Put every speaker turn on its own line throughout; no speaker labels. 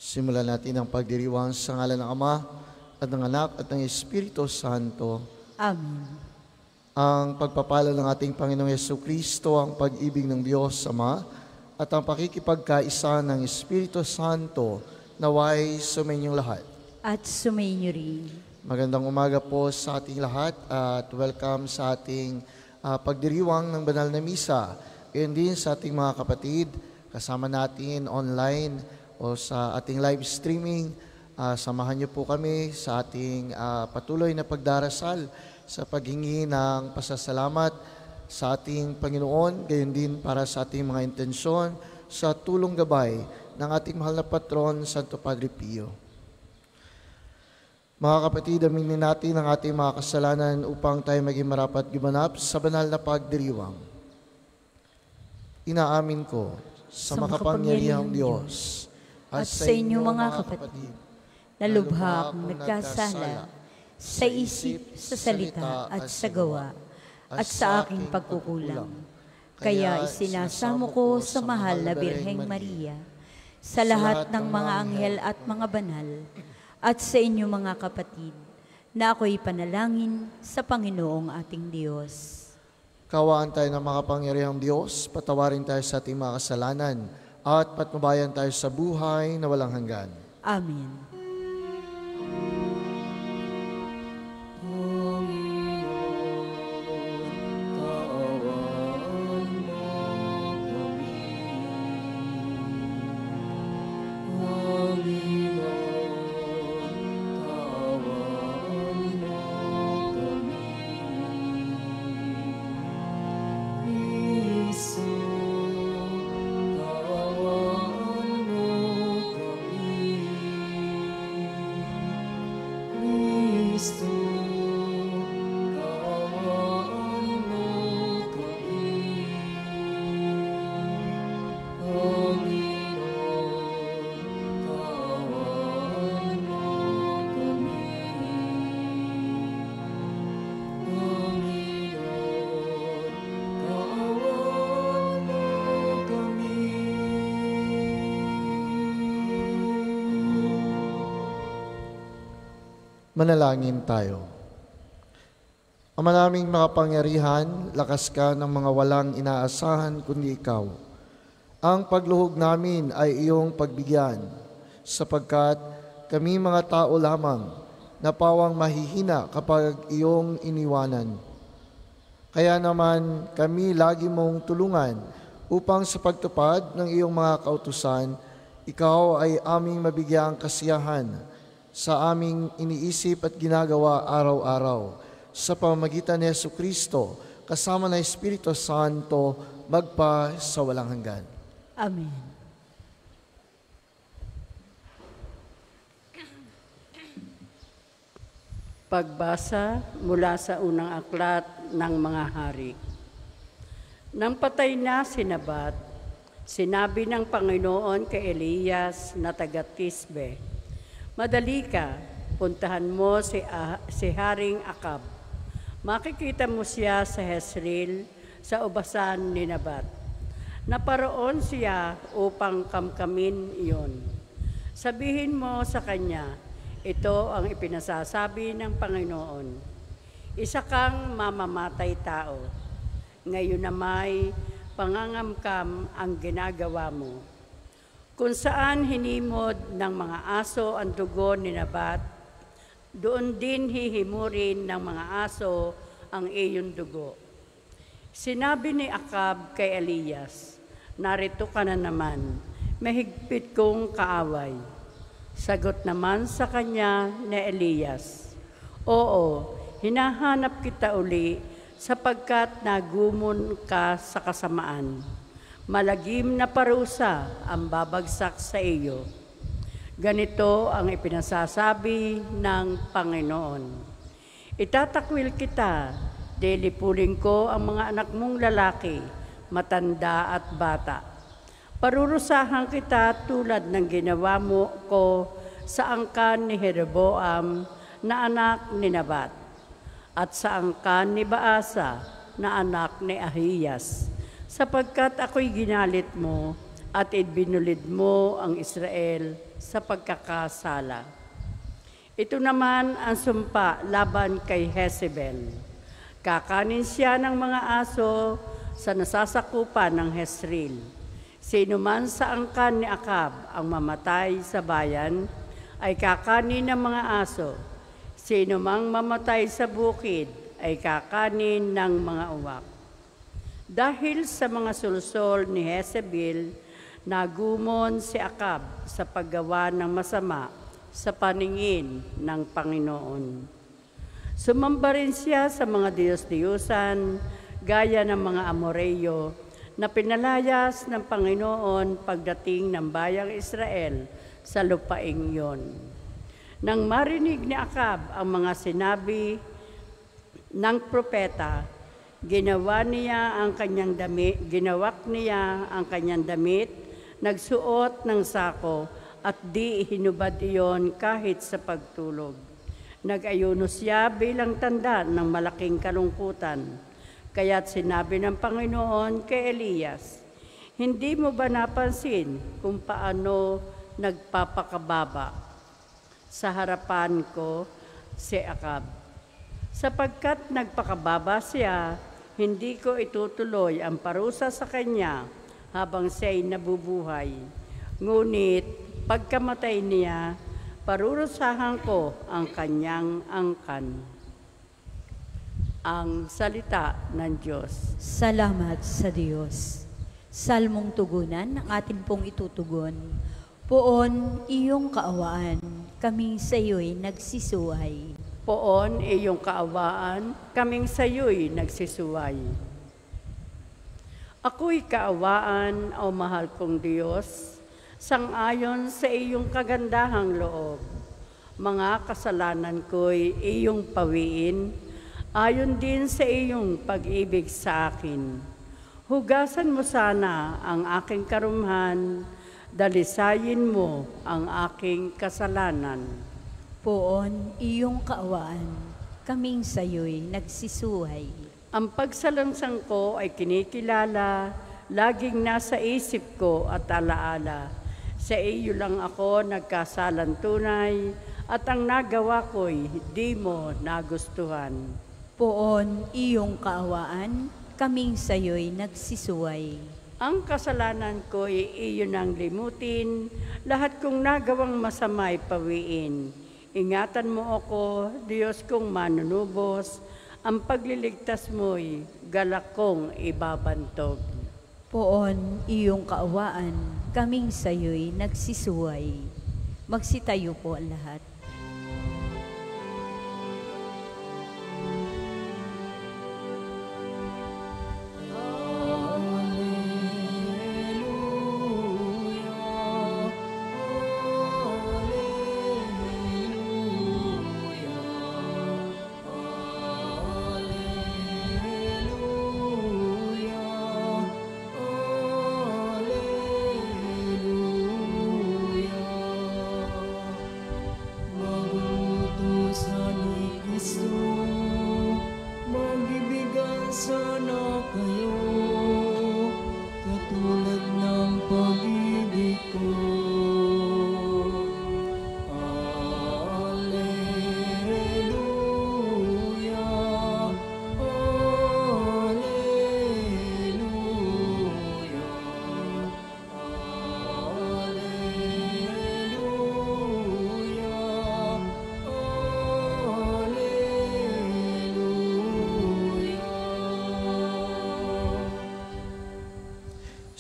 Simulan natin ang pagdiriwang sa ngalan ng Ama at ng Anak at ng Espiritu Santo.
Amen.
Ang pagpapala ng ating Panginoong Jesucristo, ang pag-ibig ng Diyos Ama, at ang pakikipagkaisa ng Espiritu Santo naway sumayinyong lahat.
At sumainyo rin.
Magandang umaga po sa ating lahat at welcome sa ating pagdiriwang ng banal na misa. Gayon din sa ating mga kapatid, kasama natin online o sa ating live streaming. Samahan niyo po kami sa ating patuloy na pagdarasal sa paghingi ng pasasalamat sa ating Panginoon, gayon din para sa ating mga intensyon sa tulong gabay ng ating mahal na patron, Santo Padre Pio. Mga kapatid, aminin natin ang ating mga kasalanan upang tayo maging marapat gumanap sa banal na pagdiriwang. Inaamin ko sa makapangyarihang Diyos
at sa inyo mga kapatid, na lubha akong nagkasala sa isip, sa salita at sa gawa, at sa aking pagkukulang. Kaya isinasamo ko sa mahal na Birheng Maria, sa lahat ng mga anghel at mga banal, at sa inyo mga kapatid, na ako'y panalangin sa Panginoong ating Diyos.
Kawaan tayo ng makapangyarihang Diyos, patawarin tayo sa ating mga kasalanan, at patnubayan tayo sa buhay na walang hanggan.
Amen.
Manalangin tayo. Ama naming makapangyarihan, lakas ka ng mga walang inaasahan kundi ikaw. Ang pagluhog namin ay iyong pagbigyan, sapagkat kami mga tao lamang na pawang mahihina kapag iyong iniwanan. Kaya naman kami lagi mong tulungan upang sa pagtupad ng iyong mga kautusan, ikaw ay aming mabigyang kasiyahan sa aming iniisip at ginagawa araw-araw. Sa pamamagitan ni Jesucristo, kasama ng Espiritu Santo, magpa sa walang hanggan.
Amen.
Pagbasa mula sa unang aklat ng mga hari. Nang patay na si Nabat, sinabi ng Panginoon kay Elias na taga-Tisbe, "Madali ka, puntahan mo si Haring Akab. Makikita mo siya sa Jezreel, sa ubasan ni Nabat. Naparoon siya upang kamkamin iyon. Sabihin mo sa kanya, ito ang ipinasasabi ng Panginoon. Isa kang mamamatay tao. Ngayon na may pangangamkam ang ginagawa mo. Kung saan hinimod ng mga aso ang dugo ni Nabat, doon din hihimurin ng mga aso ang iyong dugo." Sinabi ni Akab kay Elias, "Narito ka na naman, mahigpit kong kaaway." Sagot naman sa kanya ni Elias, "Oo, hinahanap kita uli sapagkat nagumon ka sa kasamaan. Malagim na parusa ang babagsak sa iyo. Ganito ang ipinasasabi ng Panginoon. Itatakwil kita, lilipunin ko ang mga anak mong lalaki, matanda at bata. Parurusahan kita tulad ng ginawa mo ko sa angkan ni Jeroboam na anak ni Nabat, at sa angkan ni Baasa na anak ni Ahiyas, sapagkat ako'y ginalit mo at ibinulid mo ang Israel sa pagkakasala. Ito naman ang sumpa laban kay Jezebel. Kakanin siya ng mga aso sa nasasakupan ng Jezreel. Sino man sa angkan ni Akab ang mamatay sa bayan, ay kakanin ng mga aso. Sino mang mamatay sa bukid, ay kakanin ng mga uwak. Dahil sa mga sulsol ni Jezebel, nagumon si Akab sa paggawa ng masama sa paningin ng Panginoon. Sumamba rin siya sa mga Diyos-Diyusan, gaya ng mga Amoreyo, na pinalayas ng Panginoon pagdating ng bayang Israel sa lupaing iyon. Nang marinig ni Akab ang mga sinabi ng propeta, ginawak niya ang kanyang damit, nagsuot ng sako, at di hinubad iyon kahit sa pagtulog. Nag-ayuno siya bilang tanda ng malaking kalungkutan. Kaya't sinabi ng Panginoon kay Elias, hindi mo ba napansin kung paano nagpapakababa sa harapan ko si Akab? Sapagkat nagpakababa siya, hindi ko itutuloy ang parusa sa kanya habang siya'y nabubuhay. Ngunit pagkamatay niya, parurusahan ko ang kanyang angkan. Ang salita ng Diyos.
Salamat sa Diyos. Salmong tugunan ng atin pong itutugon. Poon iyong kaawaan, kaming sa iyo'y nagsisuway.
Poon iyong kaawaan, kaming sa iyo'y nagsisuway. Ako'y kaawaan, o mahal kong Diyos, sang-ayon sa iyong kagandahang loob. Mga kasalanan ko'y iyong pawiin, ayon din sa iyong pag-ibig sa akin. Hugasan mo sana ang aking karumhan, dalisayin mo ang aking kasalanan.
Poon iyong kaawaan, kaming sa iyo'y nagsisuway.
Ang pagsalangsang ko ay kinikilala, laging nasa isip ko at alaala. Sa iyo lang ako nagkasalang tunay, at ang nagawa ko'y di mo nagustuhan.
Poon iyong kaawaan, kaming sa iyo'y nagsisuway.
Ang kasalanan ko'y iyo nang limutin, lahat kong nagawang masama'y pawiin. Ingatan mo ako, Diyos kong manunubos, ang pagliligtas mo'y galak kong ibabantog.
Poon iyong kaawaan, kaming sa iyo'y nagsisuway. Magsitayo po ang lahat.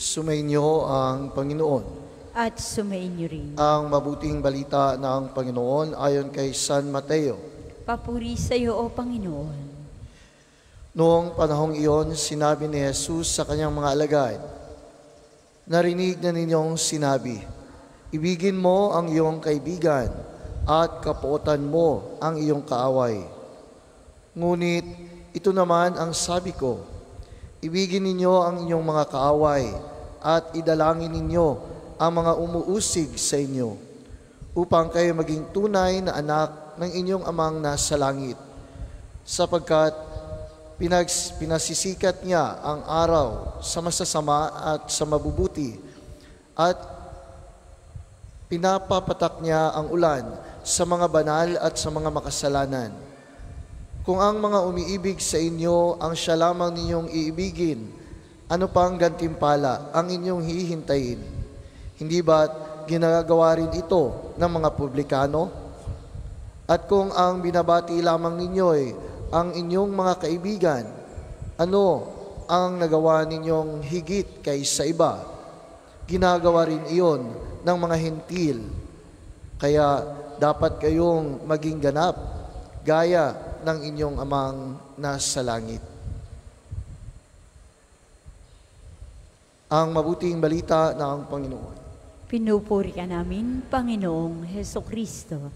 Sumainyo ang Panginoon.
At sumainyo rin.
Ang mabuting balita ng Panginoon ayon kay San Mateo.
Papuri sa iyo, O Panginoon.
Noong panahong iyon, sinabi ni Jesus sa kanyang mga alagad, narinig na ninyong sinabi, ibigin mo ang iyong kaibigan at kapuotan mo ang iyong kaaway. Ngunit ito naman ang sabi ko, ibigin ninyo ang inyong mga kaaway at idalangin ninyo ang mga umuusig sa inyo, upang kayo maging tunay na anak ng inyong amang nasa langit, sapagkat pinasisikat niya ang araw sa masasama at sa mabubuti, at pinapapatak niya ang ulan sa mga banal at sa mga makasalanan. Kung ang mga umiibig sa inyo ang siya lamang ninyong iibigin, ano pang gantimpala ang inyong hihintayin? Hindi ba't ginagawa rin ito ng mga publikano? At kung ang binabati lamang ninyo'y ang inyong mga kaibigan, ano ang nagawa ninyong higit kaysa iba? Ginagawa rin iyon ng mga hentil. Kaya dapat kayong maging ganap, gaya ng inyong amang nasa langit. Ang mabuting balita ng Panginoon.
Pinupuri ka namin, Panginoong Hesukristo.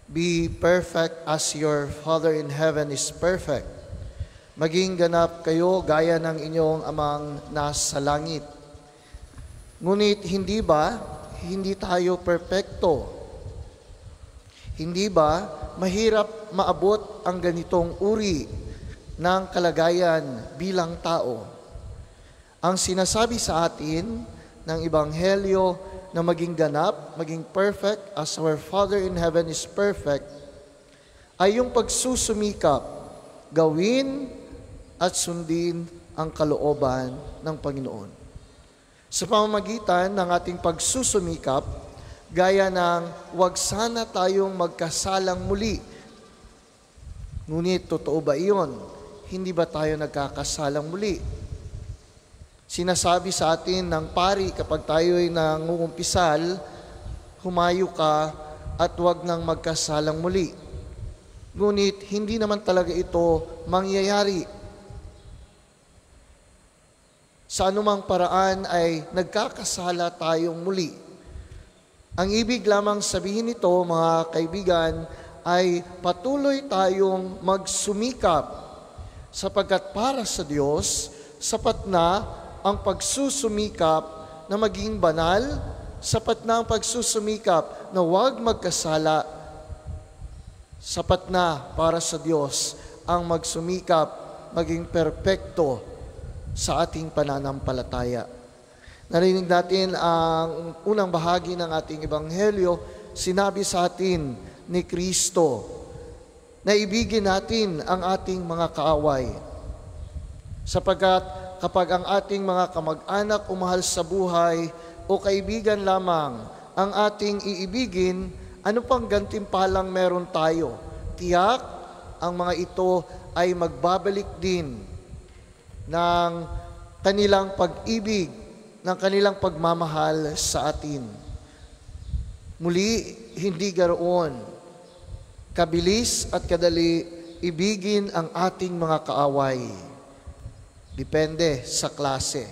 Be perfect as your Father in heaven is perfect. Maging ganap kayo gaya ng inyong amang nasa langit. Ngunit hindi tayo perpekto? Hindi ba mahirap maabot ang ganitong uri ng kalagayan bilang tao? Ang sinasabi sa atin ng Ebanghelyo na maging ganap, maging perfect as our Father in heaven is perfect, ay yung pagsusumikap, gawin at sundin ang kalooban ng Panginoon. Sa pamamagitan ng ating pagsusumikap, gaya ng huwag sana tayong magkasalang muli. Ngunit totoo ba iyon? Hindi ba tayo nagkakasalang muli? Sinasabi sa atin ng pari kapag tayo'y nangungumpisal, humayo ka at huwag nang magkasalang muli. Ngunit hindi naman talaga ito mangyayari. Sa anumang paraan ay nagkakasala tayong muli. Ang ibig lamang sabihin nito, mga kaibigan, ay patuloy tayong magsumikap sapagkat para sa Diyos, sapat na ang pagsusumikap na maging banal, sapat na ang pagsusumikap na huwag magkasala, sapat na para sa Diyos ang magsumikap maging perpekto sa ating pananampalataya. Narinig natin ang unang bahagi ng ating Ebanghelyo, sinabi sa atin ni Kristo na ibigin natin ang ating mga kaaway. Sapagkat kapag ang ating mga kamag-anak o mahal sa buhay o kaibigan lamang ang ating iibigin, ano pang gantimpalang meron tayo? Tiyak, ang mga ito ay magbabalik din ng kanilang pag-ibig, ng kanilang pagmamahal sa atin. Muli, hindi garoon kabilis at kadali ibigin ang ating mga kaaway. Depende sa klase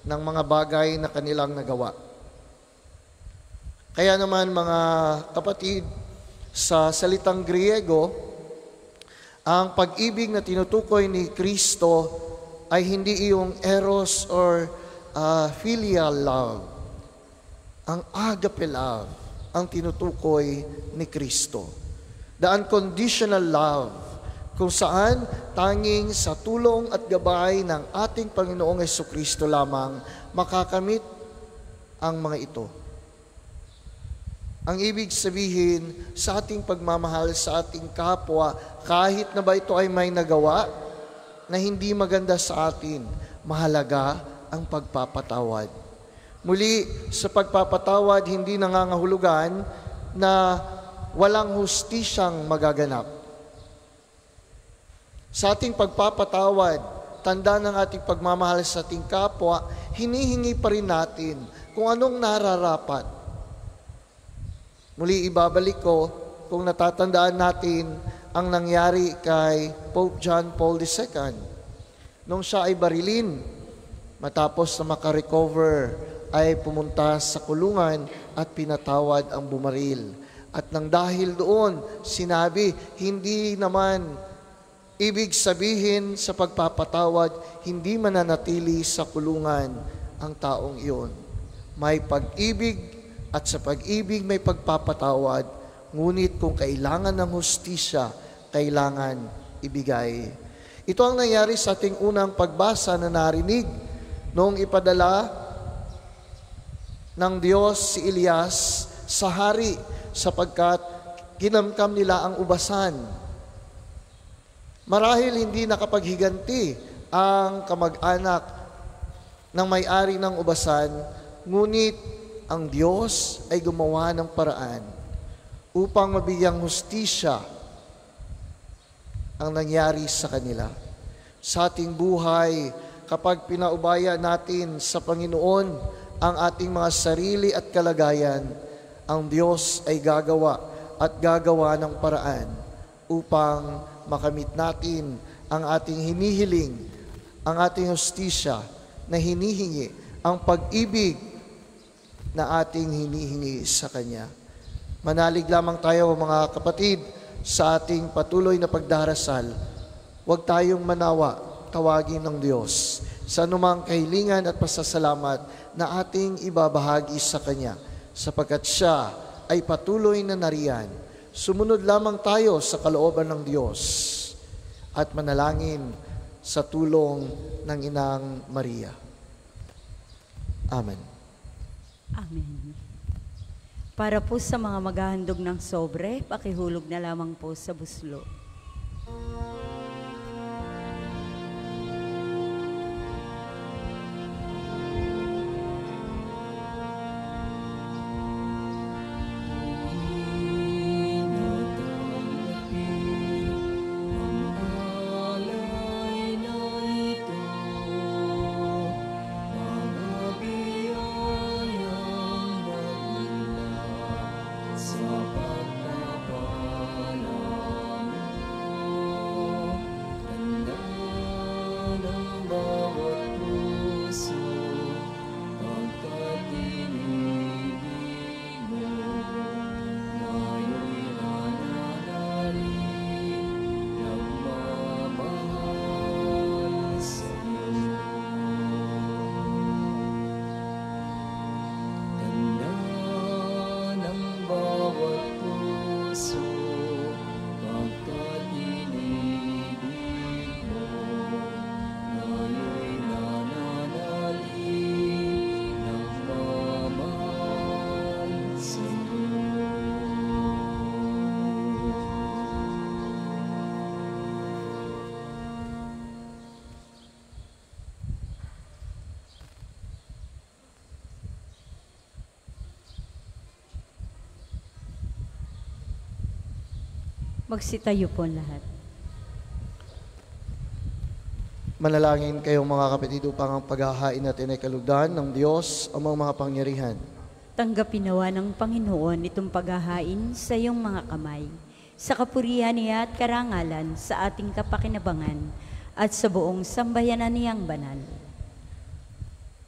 ng mga bagay na kanilang nagawa. Kaya naman mga kapatid, sa salitang Griego, ang pag-ibig na tinutukoy ni Kristo ay hindi iyong eros or filial love. Ang agape love ang tinutukoy ni Kristo. The unconditional love, kung saan tanging sa tulong at gabay ng ating Panginoong Hesukristo lamang makakamit ang mga ito. Ang ibig sabihin sa ating pagmamahal sa ating kapwa, kahit na ba ito ay may nagawa na hindi maganda sa atin, mahalaga ang pagpapatawad. Muli, sa pagpapatawad, hindi nangangahulugan na walang hustisyang magaganap. Sa ating pagpapatawad, tanda ng ating pagmamahal sa ating kapwa, hinihingi pa rin natin kung anong nararapat. Muli, ibabalik ko, kung natatandaan natin ang nangyari kay Pope John Paul II. Nung siya ay barilin, matapos na makarecover, ay pumunta sa kulungan at pinatawad ang bumaril. At nang dahil doon, sinabi, hindi naman ibig sabihin sa pagpapatawad, hindi mananatili sa kulungan ang taong iyon. May pag-ibig at sa pag-ibig may pagpapatawad, ngunit kung kailangan ng hustisya, kailangan ibigay. Ito ang nangyari sa ating unang pagbasa na narinig noong ipadala ng Diyos si Elias sa hari sapagkat kinamkam nila ang ubasan. Marahil hindi nakapaghiganti ang kamag-anak ng may-ari ng ubasan, ngunit ang Diyos ay gumawa ng paraan upang mabigyang hustisya ang nangyari sa kanila. Sa ating buhay, kapag pinaubaya natin sa Panginoon ang ating mga sarili at kalagayan, ang Diyos ay gagawa at gagawa ng paraan upang makamit natin ang ating hinihiling, ang ating hustisya na hinihingi, ang pag-ibig na ating hinihingi sa Kanya. Manalig lamang tayo mga kapatid sa ating patuloy na pagdarasal. Huwag tayong manawa, tawagin ng Diyos sa anumang kahilingan at pasasalamat na ating ibabahagi sa Kanya, sapagkat Siya ay patuloy na nariyan. Sumunod lamang tayo sa kalooban ng Diyos at manalangin sa tulong ng Inang Maria. Amen.
Amen. Para po sa mga maghahandog ng sobre, pakihulog na lamang po sa buslo. Magsitayo po lahat.
Manalangin kayong mga kapatid upang ang paghahain natin ay kalugdan ng Diyos amang mga pangyarihan.
Tanggapin nawa ng Panginoon itong paghahain sa iyong mga kamay, sa kapurihan niya at karangalan sa ating kapakinabangan at sa buong sambayanan niyang banal.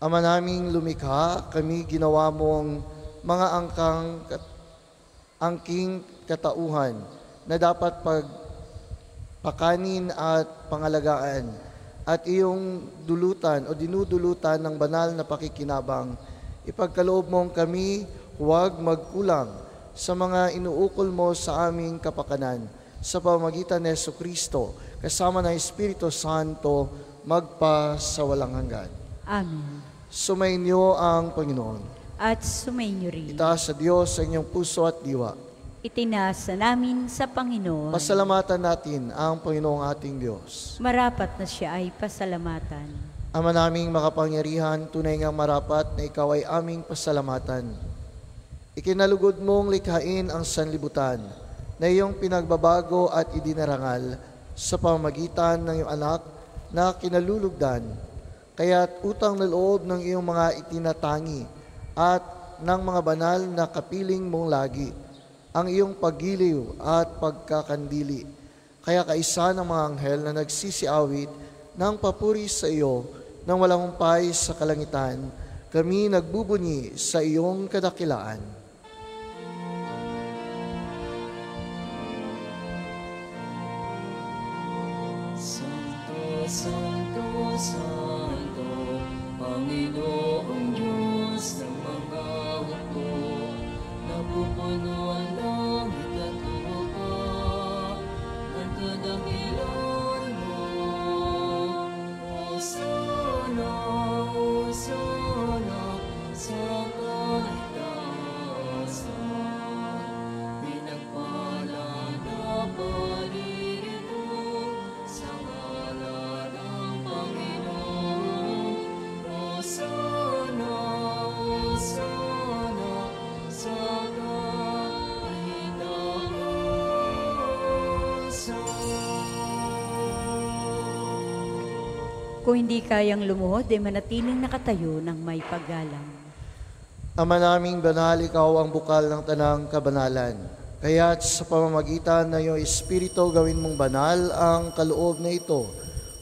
Ama naming lumikha, kami ginawa mong mga angking katauhan na dapat pakanin at pangalagaan at iyong dulutan o dinudulutan ng banal na pakikinabang. Ipagkaloob mong kami huwag magkulang sa mga inuukol mo sa aming kapakanan sa pamamagitan ni Jesucristo kasama ng Espiritu Santo magpa sa walang hanggan.
Amen.
Sumainyo ang Panginoon.
At sumainyo rin.
Itaas sa Diyos sa inyong puso at diwa.
Itinasa namin sa Panginoon.
Pasalamatan natin ang Panginoong ating Diyos.
Marapat na siya ay pasalamatan.
Ama naming makapangyarihan, tunay ngang marapat na ikaw ay aming pasalamatan. Ikinalugod mong likhain ang sanlibutan na iyong pinagbabago at idinarangal sa pamamagitan ng iyong anak na kinalulugdan. Kaya't utang na loob ng iyong mga itinatangi at ng mga banal na kapiling mong lagi ang iyong paggiliw at pagkakandili. Kaya kaisa ng mga anghel na nagsisiawit ng papuri sa iyo nang walang humpay sa kalangitan, kami nagbubunyi sa iyong kadakilaan.
Santo, Santo, Santo, Panginoong Diyos ng mga hukbo, napupuno ang langit at lupa ng kadakilan mo. Hosana, Hosana, sa
Kung hindi kayang lumuhod, ay manatiling nakatayo ng may paggalang.
Ama naming banal, ikaw ang bukal ng tanang kabanalan. Kaya't sa pamamagitan ng iyong Espiritu, gawin mong banal ang kaloob na ito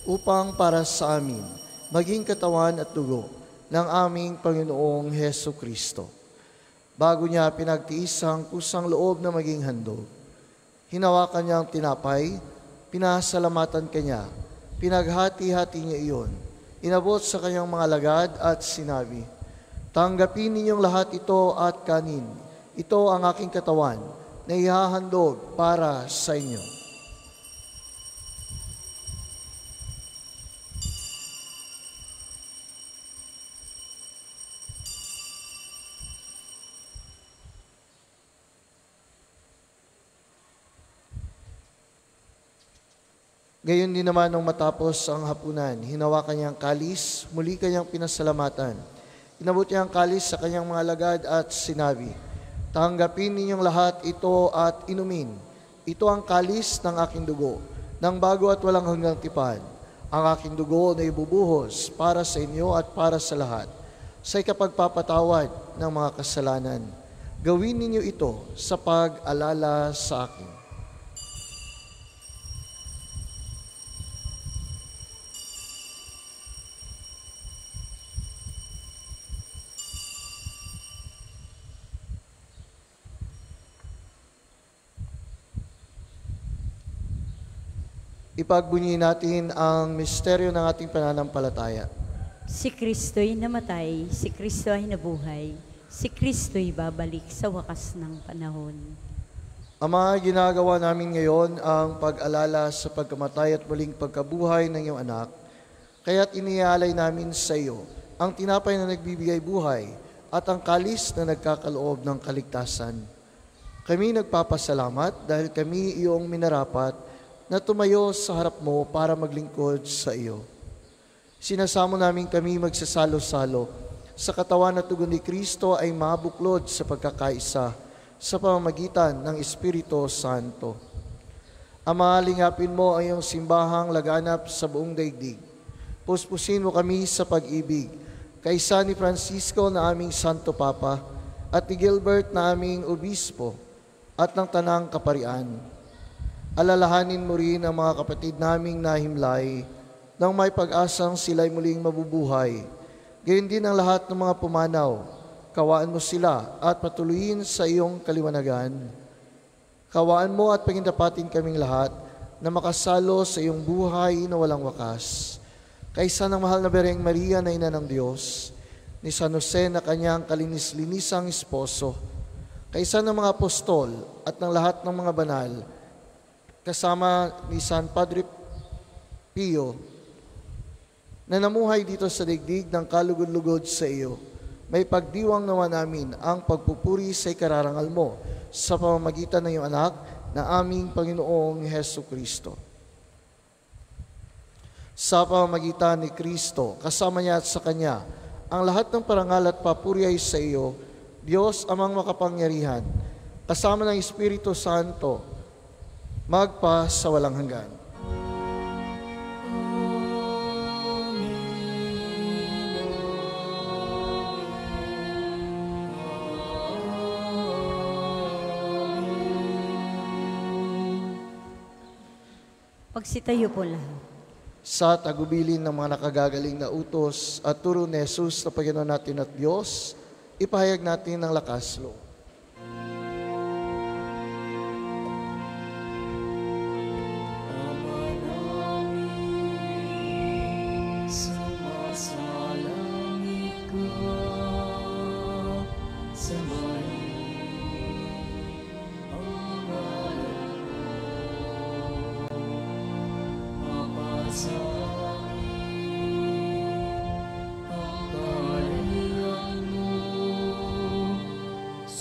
upang para sa amin maging katawan at dugo ng aming Panginoong Heso Kristo. Bago niya pinagtiis ang kusang loob na maging handog, hinawakan niya ang tinapay, pinasalamatan kanya, pinaghati-hati niya iyon, inabot sa kanyang mga alagad at sinabi, "Tanggapin ninyong lahat ito at kanin. Ito ang aking katawan na ihahandog para sa inyo." Gayon din naman nung matapos ang hapunan, hinawakan niya ang kalis, muli kanyang pinasalamatan. Inabot niya ang kalis sa kanyang mga alagad at sinabi, "Tanggapin ninyong lahat ito at inumin. Ito ang kalis ng aking dugo, ng bago at walang hanggang tipan. Ang aking dugo na ibubuhos para sa inyo at para sa lahat, sa ikapagpapatawad ng mga kasalanan. Gawin ninyo ito sa pag-alala sa akin." Ipagbunyi natin ang misteryo ng ating pananampalataya.
Si Kristo'y namatay, si Kristo ay nabuhay, si Kristo'y babalik sa wakas ng panahon.
Ama, ginagawa namin ngayon ang pag-alala sa pagkamatay at muling pagkabuhay ng iyong anak, kaya't iniaalay namin sa iyo ang tinapay na nagbibigay buhay at ang kalis na nagkakaloob ng kaligtasan. Kami nagpapasalamat dahil kami iyong minarapat na tumayo sa harap mo para maglingkod sa iyo. Sinasamo namin kami magsasalo-salo sa katawan at tugon ni Kristo ay mabuklod sa pagkakaisa sa pamamagitan ng Espiritu Santo. Ama, lingapin mo ang iyong simbahang laganap sa buong daigdig. Puspusin mo kami sa pag-ibig, kaysa ni Francisco na aming Santo Papa at ni Gilbert na aming Obispo at ng Tanang Kaparian. Alalahanin mo rin ang mga kapatid naming nahimlay nang may pag-asang sila'y muling mabubuhay. Gayon din ang lahat ng mga pumanaw. Kawaan mo sila at patuloyin sa iyong kaliwanagan. Kawaan mo at pagindapatin kaming lahat na makasalo sa iyong buhay na walang wakas. Kaysa ng mahal na Bereng Maria na Ina ng Diyos, ni San Jose na kanyang kalinis-linisang esposo, kaysa ng mga apostol at ng lahat ng mga banal, kasama ni San Padre Pio, na namuhay dito sa digdig ng kalugod-lugod sa iyo, may pagdiwang nawa namin ang pagpupuri sa ikararangal mo sa pamamagitan ng iyong anak na aming Panginoong Heso Kristo. Sa pamamagitan ni Kristo, kasama niya at sa Kanya, ang lahat ng parangal at papuri ay sa iyo, Diyos amang makapangyarihan, kasama ng Espiritu Santo, magpa sa walang hanggan.
Pagsitayo po lahat.
Sa tagubilin ng mga nakagagaling na utos at turo ni Jesus na Panginoon natin at Diyos, ipahayag natin ng lakas loob.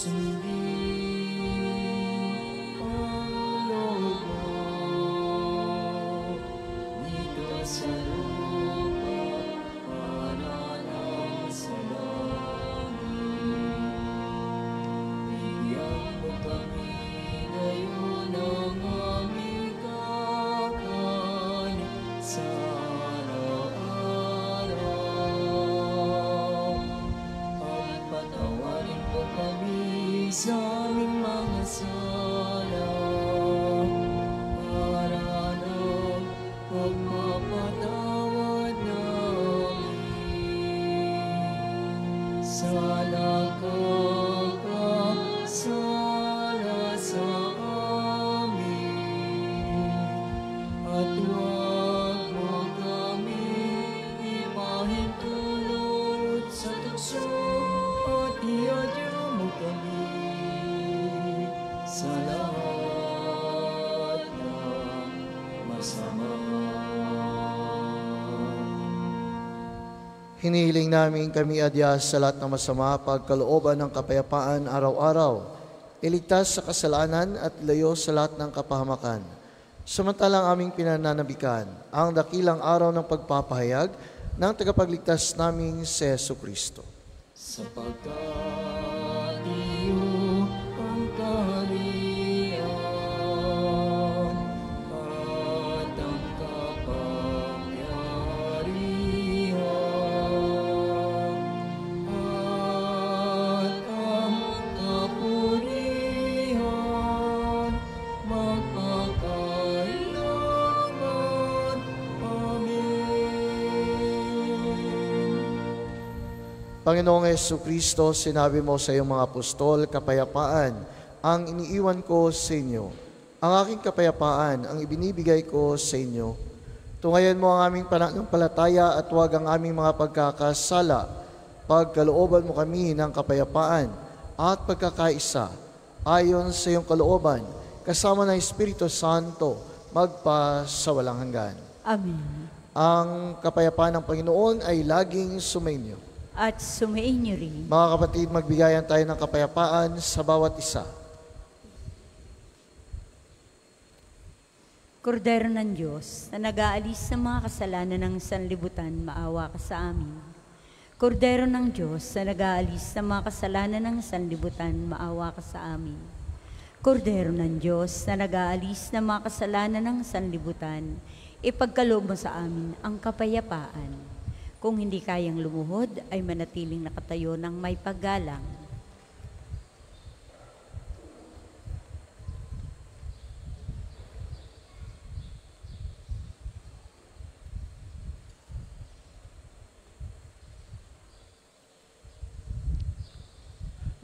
Sundin sa aming mga sala, para ng pagpapatawad namin. Sala sala sa amin, at huwag mo kami ipahintulot sa tukso, at iadya mo kami sa lahat ng masama.
Hinihiling namin kami adya sa lahat ng masama, pagkalooban ng kapayapaan araw-araw, iligtas sa kasalanan at layo sa lahat ng kapahamakan. Samantalang aming pinananabikan ang dakilang araw ng pagpapahayag ng tagapagligtas naming si Jesucristo.
Sapagkat iyo ang kaharian at ang kapangyarihan at ang kapurihan magpakailanman. Amen.
Panginoong Jesucristo, sinabi mo sa iyong mga apostol, kapayapaan ang iniiwan ko sa inyo. Ang aking kapayapaan ang ibinibigay ko sa inyo. Tungayan mo ang aming pananampalataya at huwag ang aming mga pagkakasala. Pagkalooban mo kami ng kapayapaan at pagkakaisa ayon sa iyong kalooban, kasama ng Espiritu Santo, magpa sa walang hanggan.
Amen.
Ang kapayapaan ng Panginoon ay laging sumainyo.
At sumain niyo rin.
Mga kapatid, magbigayan tayo ng kapayapaan sa bawat isa.
Kordero ng Diyos, na nag-aalis ng mga kasalanan ng sanlibutan, maawa ka sa amin. Kordero ng Diyos, na nag-aalis ng mga kasalanan ng sanlibutan, maawa ka sa amin. Kordero ng Diyos, na nag-aalis ng mga kasalanan ng sanlibutan, ipagkaloob mo sa amin ang kapayapaan. Kung hindi kayang lumuhod, ay manatiling nakatayo ng may paggalang.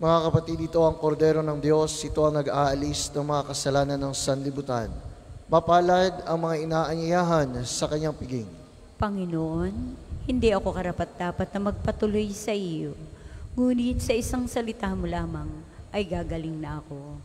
Mga kapatid, ito ang kordero ng Diyos, ito ang nag-aalis ng mga kasalanan ng sanlibutan. Mapalad ang mga inaanyayahan sa kanyang piging.
Panginoon, hindi ako karapat-dapat na magpatuloy sa iyo, ngunit sa isang salita mo lamang ay gagaling na ako.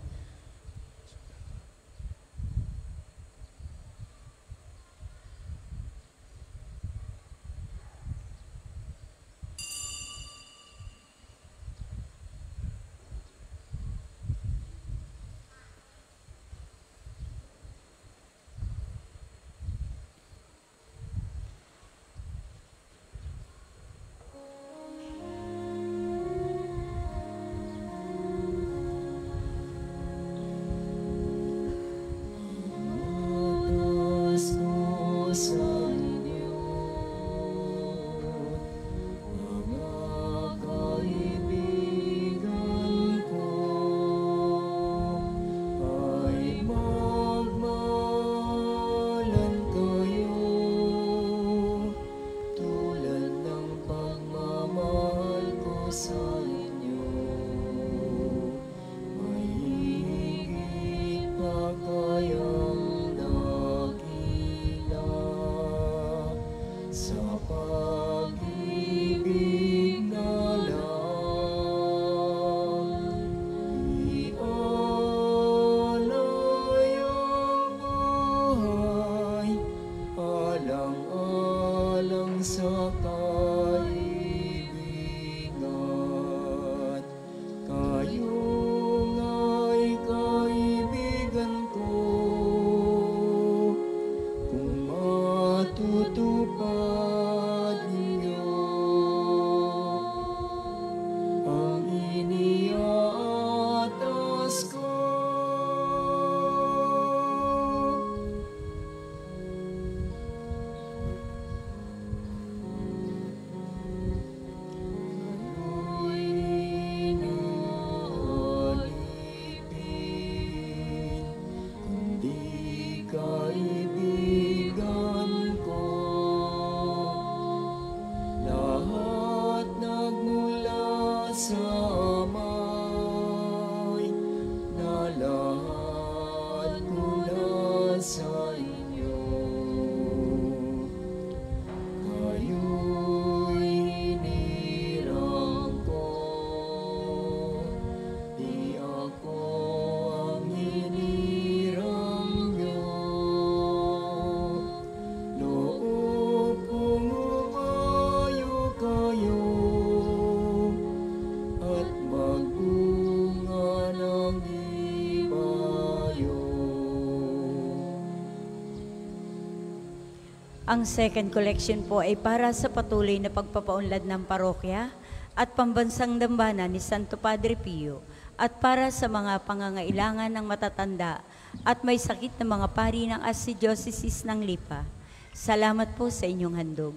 Ang second collection po ay para sa patuloy na pagpapaunlad ng parokya at pambansang dambana ni Santo Padre Pio at para sa mga pangangailangan ng matatanda at may sakit na mga pari ng Archdiocese ng Lipa. Salamat po sa inyong handog.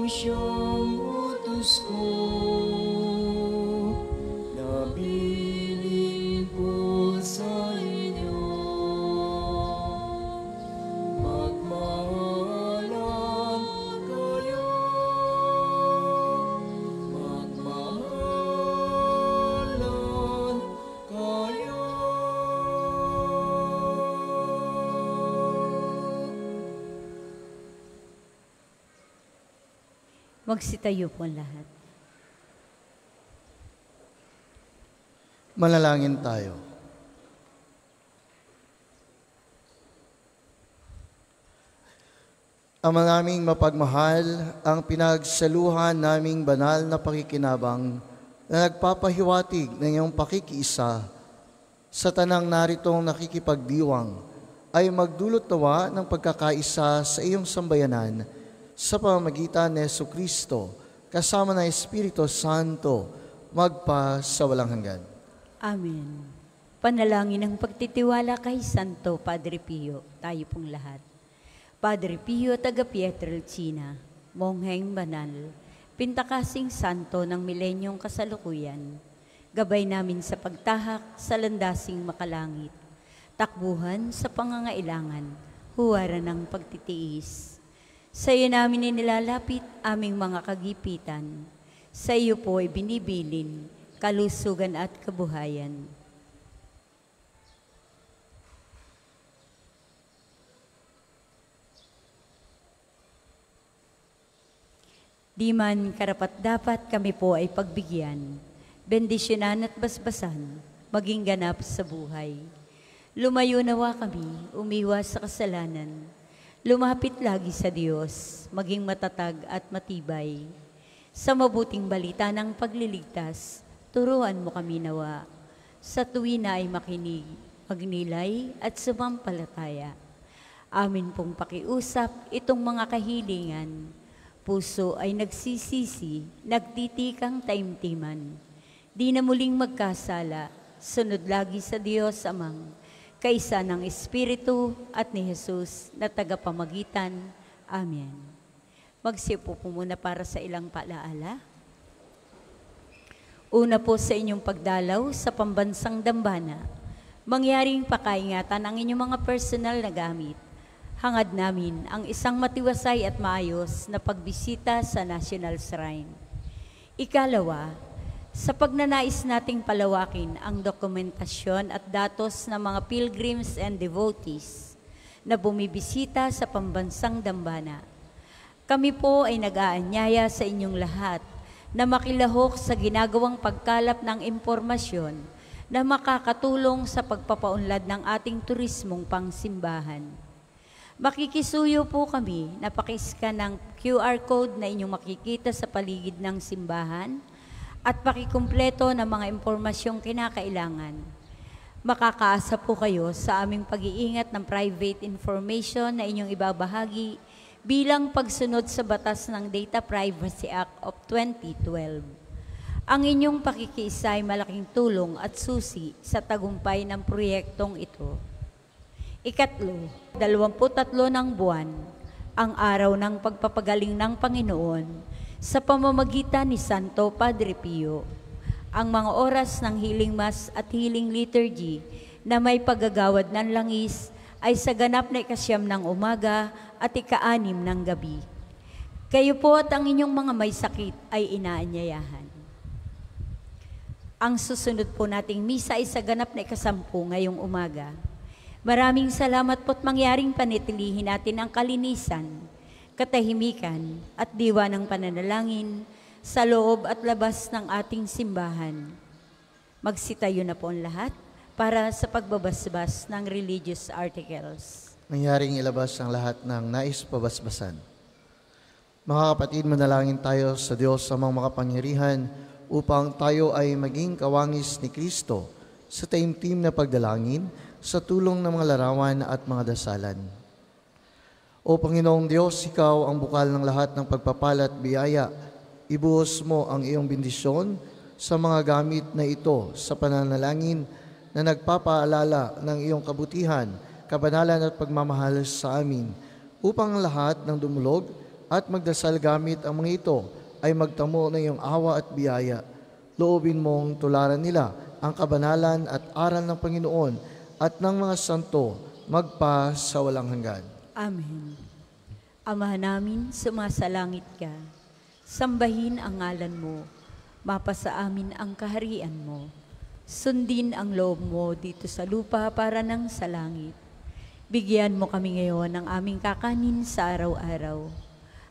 Siyang utos ko, nabilin po sa inyo. Magmahalan kayo, magmahalan kayo.
Magsitayo po ang lahat.
Manalangin tayo. Ama naming mapagmahal, ang pinagsaluhan naming banal na pakikinabang na nagpapahiwatig ng iyong pakikiisa sa tanang naritong nakikipagdiwang ay magdulot nawa ng pagkakaisa sa iyong sambayanan sa pamamagitan ni Jesucristo, kasama ng Espiritu Santo, magpa sa walang hanggan.
Amen. Panalangin ng pagtitiwala kay Santo Padre Pio, tayo pong lahat. Padre Pio, taga Pietrelcina, mongheng banal, pintakasing santo ng milenyong kasalukuyan, gabay namin sa pagtahak sa landasing makalangit, takbuhan sa pangangailangan, huwaran ng pagtitiis. Sa iyo namin inilalapit aming mga kagipitan. Sa iyo po ay binibilin, kalusugan at kabuhayan. Di man karapat-dapat kami po ay pagbigyan, bendisyonan at basbasan, maging ganap sa buhay. Lumayo nawa kami, umiwas sa kasalanan, lumapit lagi sa Diyos, maging matatag at matibay. Sa mabuting balita ng pagliligtas, turuan mo kami nawa. Sa tuwi na ay makinig, magnilay at sumampalataya. Amin pong pakiusap itong mga kahilingan. Puso ay nagsisisi, nagtitikang taimtiman. Di na muling magkasala, sunod lagi sa Diyos Amang, kaisa ng Espiritu at ni Jesus na tagapamagitan. Amen. Magsiupo po muna para sa ilang paalaala. Una po sa inyong pagdalaw sa pambansang dambana, mangyaring pakaingatan ang inyong mga personal na gamit. Hangad namin ang isang matiwasay at maayos na pagbisita sa National Shrine. Ikalawa, sa pagnanais nating palawakin ang dokumentasyon at datos ng mga pilgrims and devotees na bumibisita sa pambansang dambana, kami po ay nag-aanyaya sa inyong lahat na makilahok sa ginagawang pagkalap ng impormasyon na makakatulong sa pagpapaunlad ng ating turismong pangsimbahan. Makikisuyo po kami na pakiskan ng QR code na inyong makikita sa paligid ng simbahan at pakikumpleto ng mga impormasyong kinakailangan. Makakaasa po kayo sa aming pag-iingat ng private information na inyong ibabahagi bilang pagsunod sa batas ng Data Privacy Act of 2012. Ang inyong pakikiisa ay malaking tulong at susi sa tagumpay ng proyektong ito. Ikatlo, 23 ng buwan, ang araw ng pagpapagaling ng Panginoon sa pamamagitan ni Santo Padre Pio. Ang mga oras ng healing mass at healing liturgy na may paggagawad ng langis ay sa ganap na 9 ng umaga at 6 ng gabi. Kayo po at ang inyong mga may sakit ay inaanyayahan. Ang susunod po nating misa ay sa ganap na 10 ngayong umaga. Maraming salamat po't mangyaring panitilihin natin ang kalinisan, katahimikan at diwa ng pananalangin sa loob at labas ng ating simbahan. Magsitayo na po ang lahat para sa pagbabasbas ng religious articles.
Nangyaring ilabas ang lahat ng nais pabasbasan. Mga kapatid, manalangin tayo sa Diyos sa mga makapangyarihan upang tayo ay maging kawangis ni Kristo sa taimtim na pagdalangin sa tulong ng mga larawan at mga dasalan. O Panginoong Diyos, Ikaw ang bukal ng lahat ng pagpapala at biyaya. Ibuhos mo ang iyong bendisyon sa mga gamit na ito sa pananalangin na nagpapaalala ng iyong kabutihan, kabanalan at pagmamahal sa amin, upang lahat ng dumulog at magdasal gamit ang mga ito ay magtamo ng iyong awa at biyaya. Loobin mong tularan nila ang kabanalan at aral ng Panginoon at ng mga santo magpa sa walang hanggan.
Amen. Ama namin, sumasalangit ka. Sambahin ang ngalan mo. Mapasa amin ang kaharian mo. Sundin ang loob mo dito sa lupa para nang sa langit. Bigyan mo kami ngayon ng aming kakanin sa araw-araw.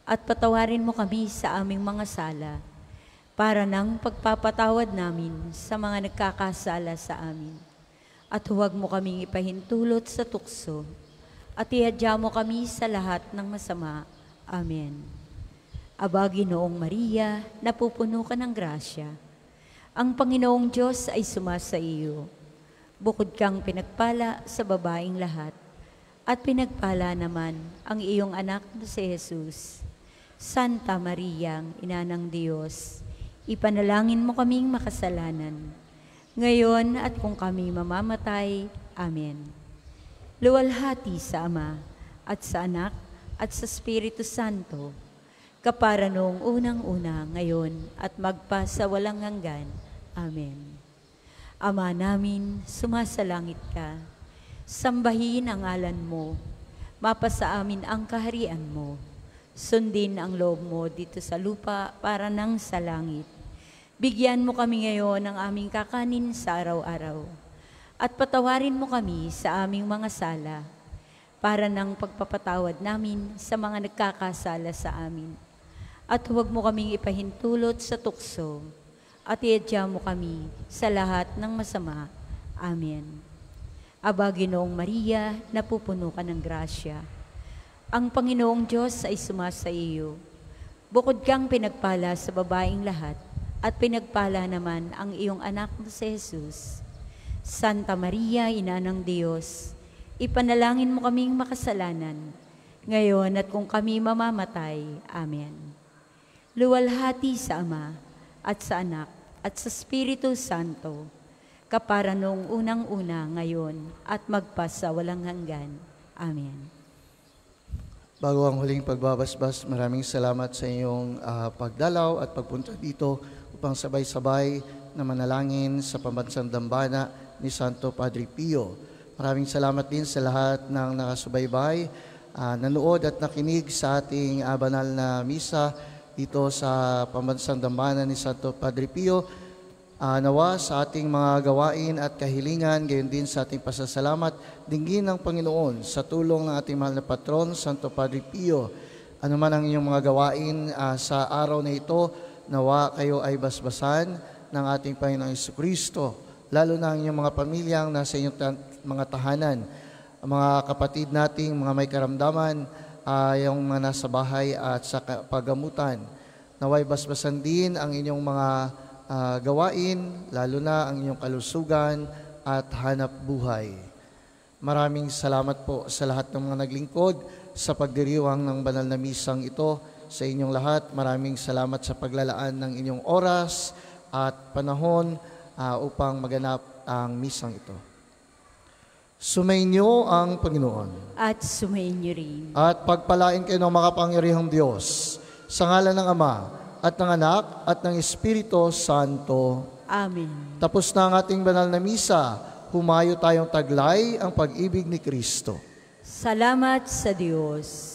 At patawarin mo kami sa aming mga sala, para nang pagpapatawad namin sa mga nagkakasala sa amin. At huwag mo kaming ipahintulot sa tukso, at ihadya mo kami sa lahat ng masama. Amen. Aba, Ginoong Maria, napupuno ka ng grasya. Ang Panginoong Diyos ay sumasa iyo. Bukod kang pinagpala sa babaing lahat, at pinagpala naman ang iyong anak na si Jesus. Santa Maria, Ina ng Diyos, ipanalangin mo kaming makasalanan, ngayon at kung kami mamamatay. Amen. Luwalhati sa Ama, at sa Anak, at sa Espiritu Santo, kapara noong unang-una, ngayon, at magpa sa walang hanggan. Amen. Ama namin, sumasalangit ka. Sambahin ang ngalan mo. Mapasa amin ang kaharian mo. Sundin ang loob mo dito sa lupa para nang sa langit. Bigyan mo kami ngayon ng aming kakanin sa araw-araw. At patawarin mo kami sa aming mga sala, para nang pagpapatawad namin sa mga nagkakasala sa amin. At huwag mo kaming ipahintulot sa tukso, at iadya mo kami sa lahat ng masama. Amen. Aba, Ginoong Maria, napupuno ka ng grasya. Ang Panginoong Diyos ay sumasa iyo. Bukod kang pinagpala sa babaing lahat, at pinagpala naman ang iyong anak na si Jesus. Santa Maria, Ina ng Diyos, ipanalangin mo kaming makasalanan, ngayon at kung kami mamamatay. Amen. Luwalhati sa Ama, at sa Anak, at sa Espiritu Santo, kapara noong unang-una, ngayon, at magpa sa walang hanggan. Amen.
Bago ang huling pagbabasbas, maraming salamat sa iyong pagdalaw at pagpunta dito upang sabay-sabay na manalangin sa pambansang dambana ni Santo Padre Pio. Maraming salamat din sa lahat ng nakasubaybay, nanood at nakinig sa ating banal na misa dito sa pambansang dambana ni Santo Padre Pio. Nawa sa ating mga gawain at kahilingan, gayon din sa ating pasasalamat, dinggin ng Panginoon sa tulong ng ating mahal na patron, Santo Padre Pio. Ano man ang inyong mga gawain sa araw na ito, nawa kayo ay basbasan ng ating Panginoong Jesucristo, lalo na ang inyong mga pamilyang nasa inyong mga tahanan, ang mga kapatid nating mga may karamdaman, yung mga nasa bahay at sa pagamutan. Naway basbasan din ang inyong mga gawain, lalo na ang inyong kalusugan at hanap buhay. Maraming salamat po sa lahat ng mga naglingkod sa pagdiriwang ng banal na misang ito. Sa inyong lahat, maraming salamat sa paglalaan ng inyong oras at panahon upang maganap ang misang ito. Sumainyo ang Panginoon.
At sumainyo rin.
At pagpalain kayo ng makapangyarihang Diyos, sa ngalan ng Ama, at ng Anak, at ng Espiritu Santo.
Amen.
Tapos na ang ating banal na misa, humayo tayong taglay ang pag-ibig ni Kristo.
Salamat sa Diyos.